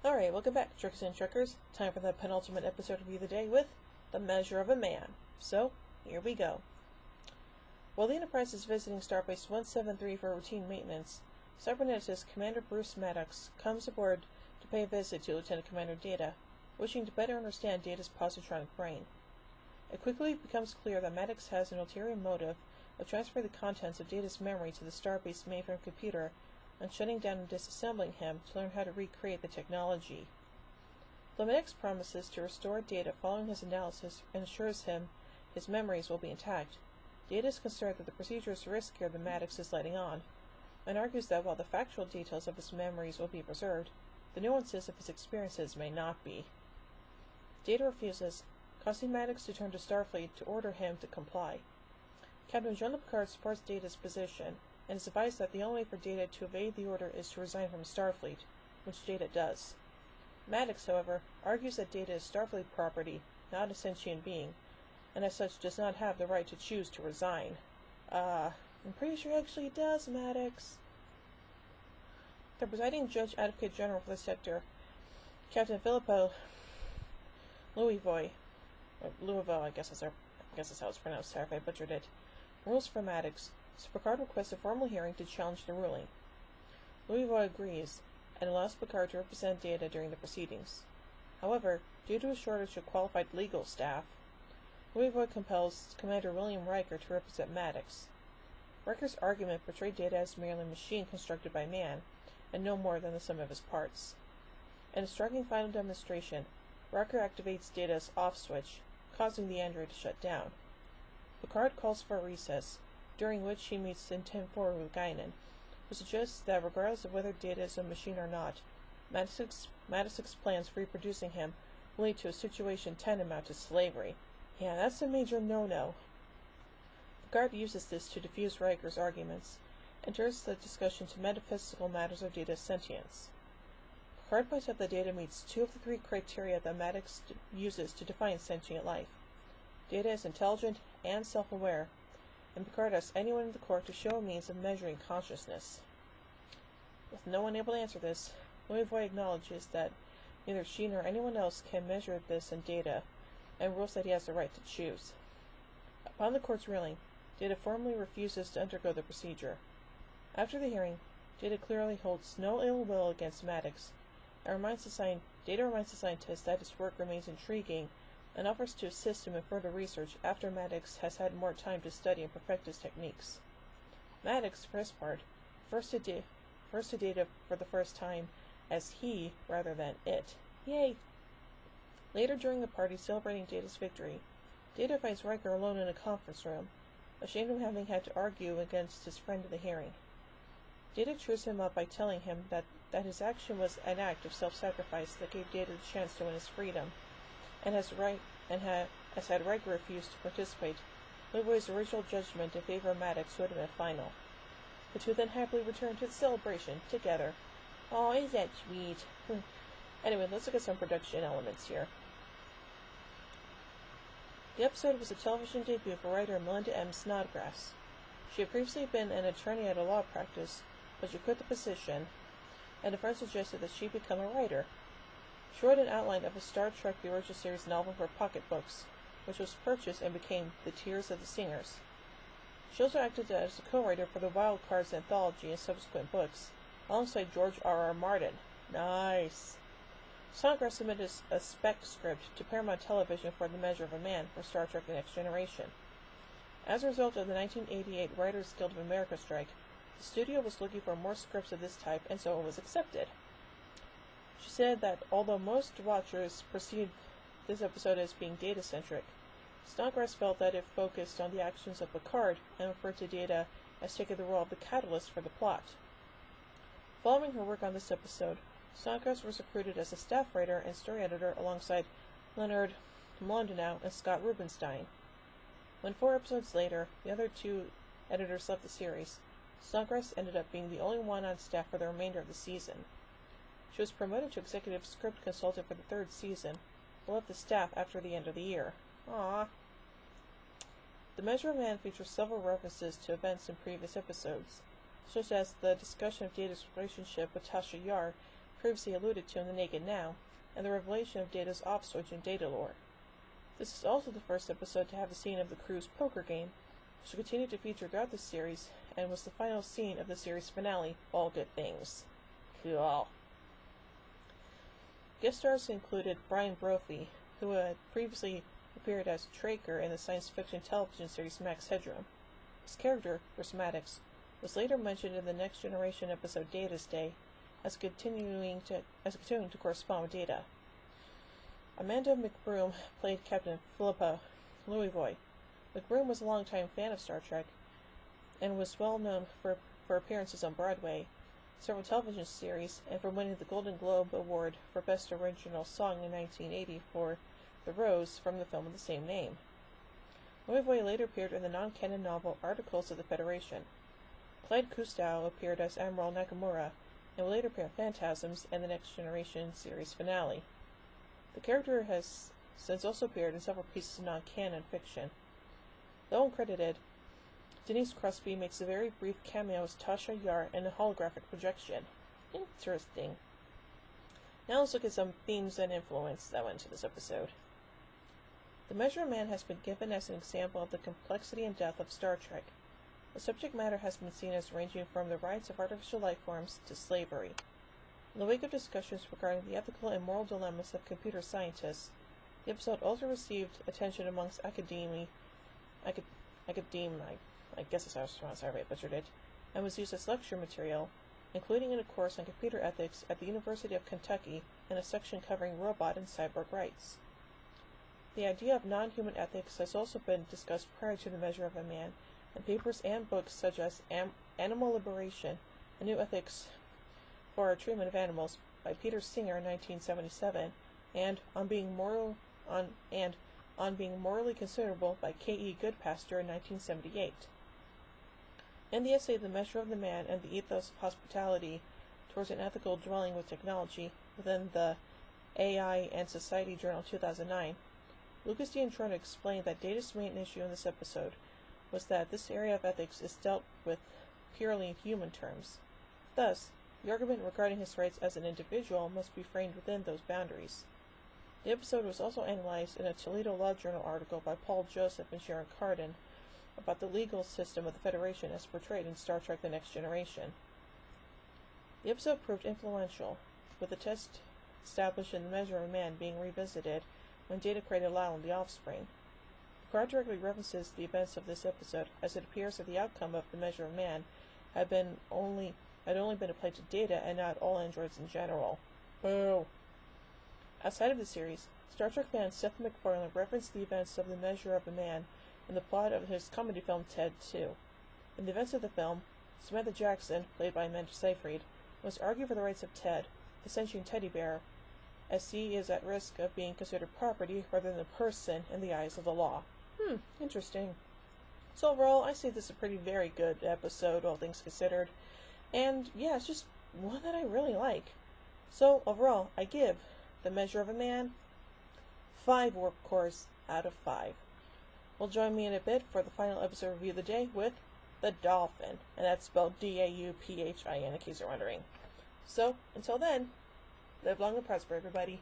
Alright, welcome back, Trickers and Trekkers. Time for the penultimate episode review of the day with The Measure of a Man. So, here we go. While the Enterprise is visiting Starbase 173 for routine maintenance, cyberneticist Commander Bruce Maddox comes aboard to pay a visit to Lieutenant Commander Data, wishing to better understand Data's positronic brain. It quickly becomes clear that Maddox has an ulterior motive of transferring the contents of Data's memory to the Starbase mainframe computer and shutting down and disassembling him to learn how to recreate the technology. Though Maddox promises to restore Data following his analysis and assures him his memories will be intact, Data is concerned that the procedure is riskier than Maddox is letting on, and argues that while the factual details of his memories will be preserved, the nuances of his experiences may not be. Data refuses, causing Maddox to turn to Starfleet to order him to comply. Captain Jean-Luc Picard supports Data's position, and is advised that the only way for Data to evade the order is to resign from Starfleet, which Data does. Maddox, however, argues that Data is Starfleet property, not a sentient being, and as such does not have the right to choose to resign. I'm pretty sure he actually does, Maddox. The presiding Judge Advocate General for the sector, Captain Filippo Louisville, I guess that's how it's pronounced, sorry if I butchered it, rules for Maddox, so Picard requests a formal hearing to challenge the ruling. Louisville agrees, and allows Picard to represent Data during the proceedings. However, due to a shortage of qualified legal staff, Louisville compels Commander William Riker to represent Maddox. Riker's argument portrayed Data as merely a machine constructed by man, and no more than the sum of his parts. In a striking final demonstration, Riker activates Data's off switch, causing the android to shut down. Picard calls for a recess, during which he meets in 10-4 with Guinan, who suggests that regardless of whether Data is a machine or not, Maddox's plans for reproducing him will lead to a situation tantamount to slavery. Yeah, that's a major no-no. Picard uses this to defuse Riker's arguments, and turns the discussion to metaphysical matters of Data's sentience. Picard points out that Data meets 2 of the 3 criteria that Maddox uses to define sentient life. Data is intelligent and self-aware, and Picard asks anyone in the court to show a means of measuring consciousness. With no one able to answer this, Louisville acknowledges that neither she nor anyone else can measure this in Data, and rules that he has the right to choose. Upon the court's ruling, Data formally refuses to undergo the procedure. After the hearing, Data clearly holds no ill will against Maddox, and Data reminds the scientist that his work remains intriguing, and offers to assist him in further research after Maddox has had more time to study and perfect his techniques. Maddox, for his part, refers to Data for the first time as he rather than it. Yay! Later during the party celebrating Data's victory, Data finds Riker alone in a conference room, ashamed of having had to argue against his friend in the hearing. Data cheers him up by telling him that his action was an act of self-sacrifice that gave Data the chance to win his freedom, and as had Riker refused to participate, Louisville's original judgment in favor of Maddox would have been final. The two then happily returned to the celebration together. Oh, is that sweet? Anyway, let's look at some production elements here. The episode was a television debut for writer Melinda M. Snodgrass. She had previously been an attorney at a law practice, but she quit the position, and a friend suggested that she become a writer. She wrote an outline of a Star Trek The Original Series novel for pocketbooks, which was purchased and became The Tears of the Singers. She also acted as a co-writer for the Wild Cards anthology and subsequent books, alongside George R. R. Martin. Nice! Snodgrass submitted a spec script to Paramount Television for The Measure of a Man for Star Trek The Next Generation. As a result of the 1988 Writers Guild of America strike, the studio was looking for more scripts of this type, and so it was accepted. She said that although most watchers perceived this episode as being Data-centric, Snodgrass felt that it focused on the actions of Picard and referred to Data as taking the role of the catalyst for the plot. Following her work on this episode, Snodgrass was recruited as a staff writer and story editor alongside Leonard Mlodinow and Scott Rubinstein. When 4 episodes later, the other 2 editors left the series, Snodgrass ended up being the only one on staff for the remainder of the season. She was promoted to executive script consultant for the 3rd season, but left the staff after the end of the year. Aww. The Measure of Man features several references to events in previous episodes, such as the discussion of Data's relationship with Tasha Yar previously alluded to in The Naked Now, and the revelation of Data's off-switch in Data lore. This is also the first episode to have a scene of the crew's poker game, which will continue to feature throughout the series, and was the final scene of the series finale, All Good Things. Cool. Guest stars included Brian Brophy, who had previously appeared as Traker in the science fiction television series Max Headroom. His character, Chris Maddox, was later mentioned in the Next Generation episode Data's Day, as continuing to correspond with Data. Amanda McBroom played Captain Philippa Louisvoy. McBroom was a longtime fan of Star Trek, and was well known for appearances on Broadway, several television series, and for winning the Golden Globe Award for Best Original Song in 1980 for The Rose from the film of the same name. Louisvoy later appeared in the non-canon novel Articles of the Federation. Clyde Cousteau appeared as Admiral Nakamura, and will later appear in Phantasms and the Next Generation series finale. The character has since also appeared in several pieces of non-canon fiction. Though uncredited, Denise Crosby makes a very brief cameo as Tasha Yar in a holographic projection. Interesting. Now let's look at some themes and influence that went into this episode. The Measure of Man has been given as an example of the complexity and depth of Star Trek. The subject matter has been seen as ranging from the rights of artificial life forms to slavery. In the wake of discussions regarding the ethical and moral dilemmas of computer scientists, the episode also received attention amongst academe, I guess that's how I pronounce it, I butchered it, and was used as lecture material, including in a course on computer ethics at the University of Kentucky in a section covering robot and cyborg rights. The idea of non-human ethics has also been discussed prior to The Measure of a Man, in papers and books such as Animal Liberation, A New Ethics for Our Treatment of Animals by Peter Singer in 1977, and On Being Morally Considerable by K.E. Goodpaster in 1978. In the essay The Measure of the Man and the Ethos of Hospitality Towards an Ethical Dwelling with Technology within the AI and Society Journal 2009, Lucas D'Antrona explained that Data's main issue in this episode was that this area of ethics is dealt with purely in human terms. Thus, the argument regarding his rights as an individual must be framed within those boundaries. The episode was also analyzed in a Toledo Law Journal article by Paul Joseph and Sharon Carden about the legal system of the Federation as portrayed in Star Trek The Next Generation. The episode proved influential, with the test established in The Measure of Man being revisited when Data created Lyle and the Offspring. Picard directly references the events of this episode, as it appears that the outcome of The Measure of Man had only been applied to Data and not all androids in general. Boo! Outside of the series, Star Trek fan Seth MacFarlane referenced the events of The Measure of a Man in the plot of his comedy film Ted 2. In the events of the film, Samantha Jackson, played by Amanda Seyfried, must argue for the rights of Ted, the sentient teddy bear, as he is at risk of being considered property rather than a person in the eyes of the law. Interesting. So overall, I say this is a very good episode, all things considered. And yeah, it's just one that I really like. So overall, I give The Measure of a Man 5 warp cores out of 5. Well, join me in a bit for the final episode review of the day with The Dolphin, and that's spelled D-A-U-P-H-I-N in case you're wondering. So, until then, live long and prosper, everybody.